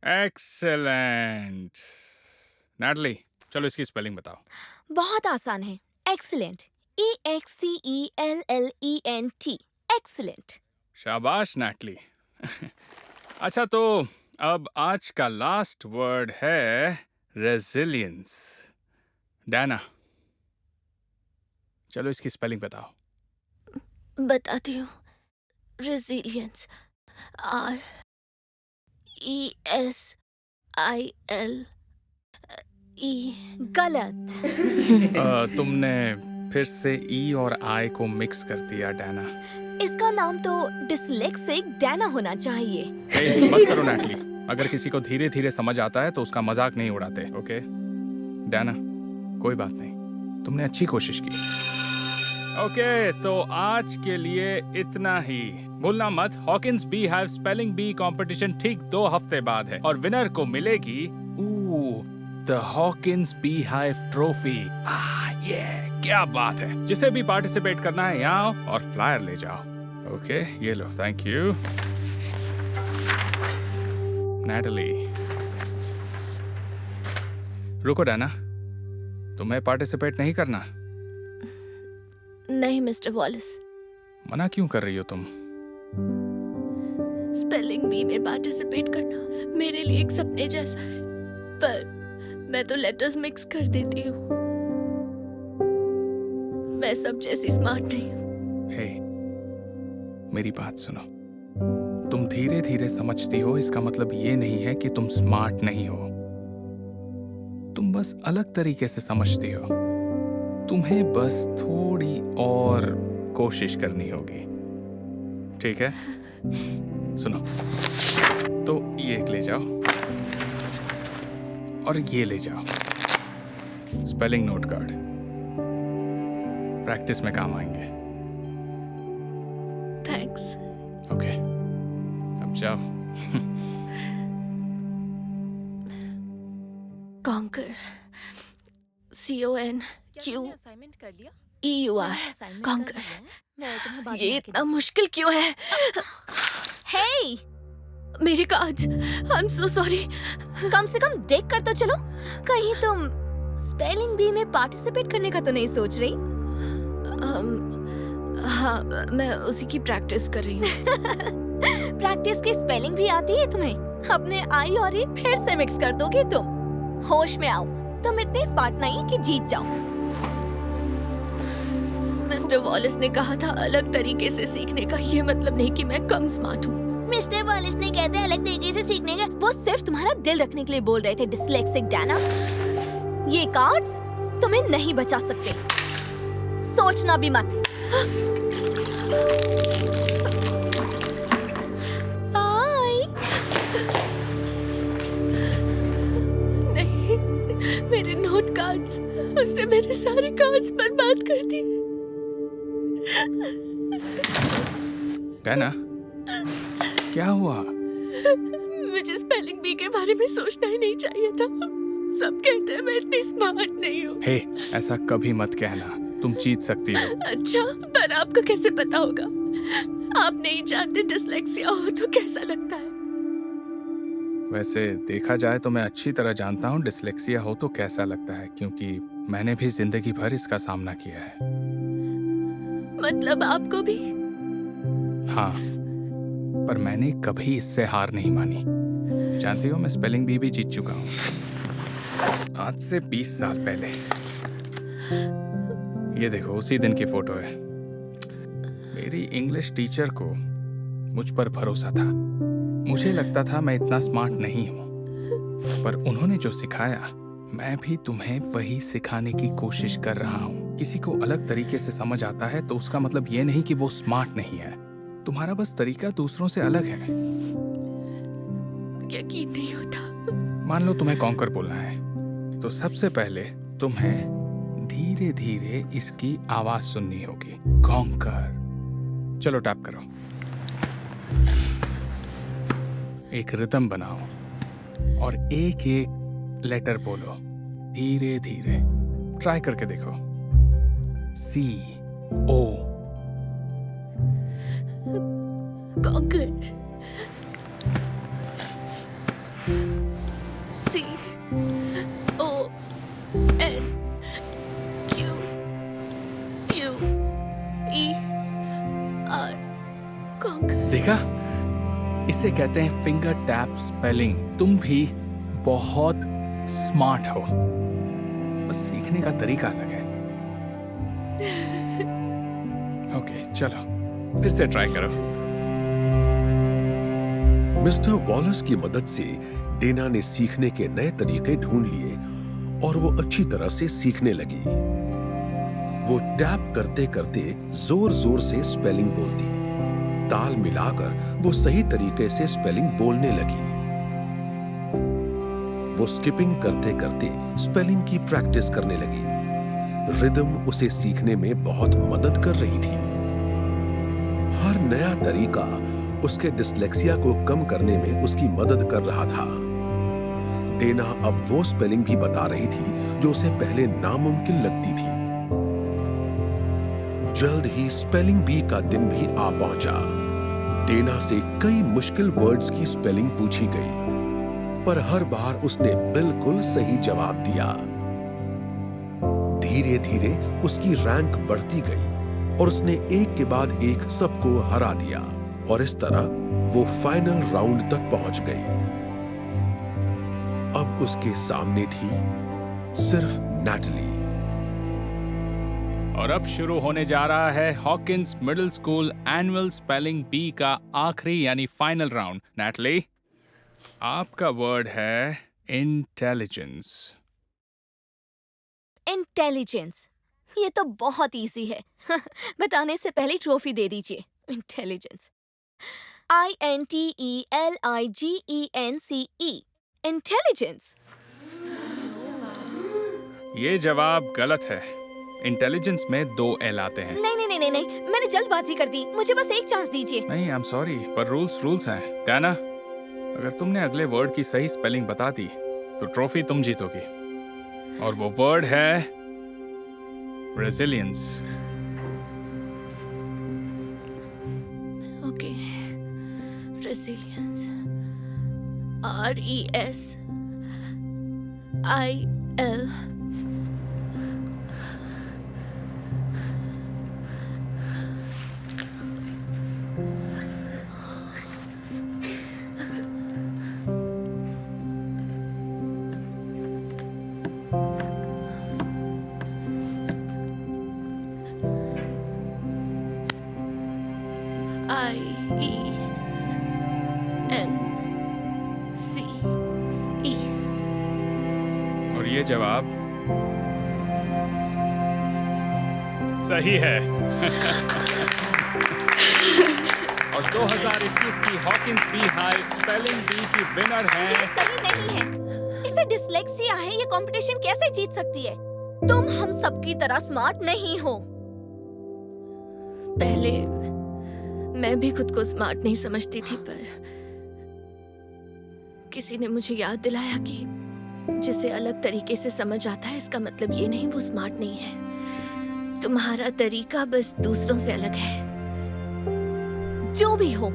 Excellent. Natalie, चलो इसकी spelling बताओ। बहुत आसान है। Excellent, EXCELLENT, excellent. शाबाश नैटली। अच्छा, तो अब आज का लास्ट वर्ड है रेजिलियंस। डैना, चलो इसकी स्पेलिंग बताओ। बताती हूँ। Resilience, RESILE। गलत। तुमने फिर से ई और आई को मिक्स कर दिया डैना। इसका नाम तो डिसलेक्सिक डैना होना चाहिए। बस करो नैटली। अगर किसी को धीरे धीरे समझ आता है तो उसका मजाक नहीं उड़ाते, ओके? डैना, कोई बात नहीं, तुमने अच्छी कोशिश की। ओके, तो आज के लिए इतना ही। भूलना मत, Hawkins bee have spelling bee competition ठीक 2 हफ्ते बाद है और विनर को मिलेगी the Hawkins bee hive trophy. ये क्या बात है। जिसे भी पार्टिसिपेट करना है यहाँ आओ और फ्लायर ले जाओ। ओके, ये लो, थैंक यू। नैटली, रुको डैना, तुम्हें पार्टिसिपेट नहीं करना? नहीं मिस्टर वॉलिस, मना क्यों कर रही हो तुम? स्पेलिंग बी में पार्टिसिपेट करना मेरे लिए एक सपने जैसा है, पर मैं तो लेटर्स मिक्स कर देती हूँ। मैं सब जैसी स्मार्ट नहीं हूँ। हे, मेरी बात सुनो। तुम धीरे धीरे समझती हो, इसका मतलब ये नहीं है कि तुम स्मार्ट नहीं हो। तुम बस अलग तरीके से समझती हो। तुम्हें बस थोड़ी और कोशिश करनी होगी, ठीक है? सुनो, तो ये एक ले जाओ और ये ले जाओ, स्पेलिंग नोट कार्ड। प्रैक्टिस में काम आएंगे। थैंक्स। ओके, अब जाओ। कॉन्कर, असाइनमेंट कर लिया? CONQER, conquer. मैं तुम्हें बाद में ये आके इतना मुश्किल क्यों है? हे, मेरे cards. I am so sorry. कम से कम देख कर तो चलो। कहीं तुम स्पेलिंग बी में पार्टिसिपेट करने का तो नहीं सोच रही? हाँ, मैं उसी की प्रैक्टिस कर रही हूँ। प्रैक्टिस की स्पेलिंग भी आती है तुम्हें? अपने आई और ई फिर से मिक्स कर दोगे तुम। होश में आओ, तुम इतने स्मार्ट नहीं कि जीत जाओ। मिस्टर वॉलिस ने कहा था अलग तरीके से सीखने का, ये मतलब नहीं कि मैं कम स्मार्ट हूँ। मिस्टर वॉलिस ने कहते हैं अलग तरीके से सीखने का, वो सिर्फ तुम्हारा दिल रखने के लिए बोल रहे थे डिसलेक्सिक डैना। ये कार्ड्स तुम्हें नहीं बचा सकते, सोचना भी मत। बाय। नहीं, मेरे नोट कार्ड्स, उसने मेरे सारे कार्ड्स बर्बाद कर दिए। डैना, क्या हुआ? मुझे स्पेलिंग बी के बारे में सोचना ही नहीं चाहिए था। सब कहते हैं मैं इतनी स्मार्ट नहीं हूँ। हे, ऐसा कभी मत कहना, तुम जीत सकती हो। अच्छा, पर आपको कैसे पता होगा? आप नहीं जानते डिसलेक्सिया हो तो कैसा लगता है। वैसे देखा जाए तो मैं अच्छी तरह जानता हूँ डिसलेक्सिया हो तो कैसा लगता है, क्योंकि मैंने भी जिंदगी भर इसका सामना किया है। मतलब आपको भी? हाँ, पर मैंने कभी इससे हार नहीं मानी। जानती हो, मैं स्पेलिंग बी भी जीत चुका हूँ, आज से 20 साल पहले। ये देखो, उसी दिन की फोटो है। मेरी इंग्लिश टीचर को मुझ पर भरोसा था। मुझे लगता था मैं इतना स्मार्ट नहीं हूँ, पर उन्होंने जो सिखाया, मैं भी तुम्हें वही सिखाने की कोशिश कर रहा हूँ। किसी को अलग तरीके से समझ आता है तो उसका मतलब ये नहीं कि वो स्मार्ट नहीं है। तुम्हारा बस तरीका दूसरों से अलग है। यकीन नहीं होता। मान लो तुम्हें कॉन्कर बोलना है, तो सबसे पहले तुम्हें धीरे धीरे इसकी आवाज सुननी होगी। कॉन्कर। चलो टैप करो, एक रिदम बनाओ और एक एक लेटर बोलो धीरे धीरे। ट्राई करके देखो। CO। कॉन्कर। देखा, इसे कहते हैं फिंगर टैप स्पेलिंग। तुम भी बहुत स्मार्ट हो, बस सीखने का तरीका अलग है। ओके चलो फिर से ट्राई करो। मिस्टर वॉलस की मदद से डेना ने सीखने के नए तरीके ढूंढ लिए और वो अच्छी तरह से सीखने लगी। वो टैप करते करते जोर जोर से स्पेलिंग बोलती, ताल मिलाकर वो सही तरीके से स्पेलिंग बोलने लगी। वो स्किपिंग करते करते स्पेलिंग की प्रैक्टिस करने लगी। रिदम उसे सीखने में बहुत मदद कर रही थी। हर नया तरीका उसके डिस्लेक्सिया को कम करने में उसकी मदद कर रहा था। डेना अब वो स्पेलिंग भी बता रही थी जो उसे पहले नामुमकिन लगती थी। जल्द ही स्पेलिंग बी का दिन भी आ पहुंचा। डेना से कई मुश्किल वर्ड्स की स्पेलिंग पूछी गई, पर हर बार उसने बिल्कुल सही जवाब दिया। धीरे धीरे उसकी रैंक बढ़ती गई और उसने एक के बाद एक सबको हरा दिया और इस तरह वो फाइनल राउंड तक पहुंच गई। अब उसके सामने थी सिर्फ नैटली। और अब शुरू होने जा रहा है Hawkins middle school annual spelling bee का आखिरी यानी फाइनल राउंड। नैटली, आपका वर्ड है इंटेलिजेंस। इंटेलिजेंस, ये तो बहुत इजी है। बताने से पहले ट्रॉफी दे दीजिए। Intelligence, INTELIGENCE, intelligence. ये जवाब गलत है। इंटेलिजेंस में 2 L आते हैं। नहीं, मैंने जल्दबाजी कर दी। मुझे बस एक चांस दीजिए। नहीं, आई एम सॉरी, पर रूल्स हैं। डायना, अगर तुमने अगले वर्ड की सही स्पेलिंग बता दी तो ट्रॉफी तुम जीतोगी, और वो वर्ड है resilience. Okay, resilience, RESIL। IENCE। और ये जवाब सही है। और 2021 की Hawkins bee hive spelling bee की विनर ये हैं। सही नहीं है। इसे डिसलेक्सिया है। ये कंपटीशन कैसे जीत सकती है? तुम हम सबकी तरह स्मार्ट नहीं हो। पहले मैं भी खुद को स्मार्ट नहीं समझती थी, पर किसी ने मुझे याद दिलाया कि जिसे अलग तरीके से समझ आता है इसका मतलब ये नहीं वो स्मार्ट नहीं है। तुम्हारा तरीका बस दूसरों से अलग है। जो भी हो,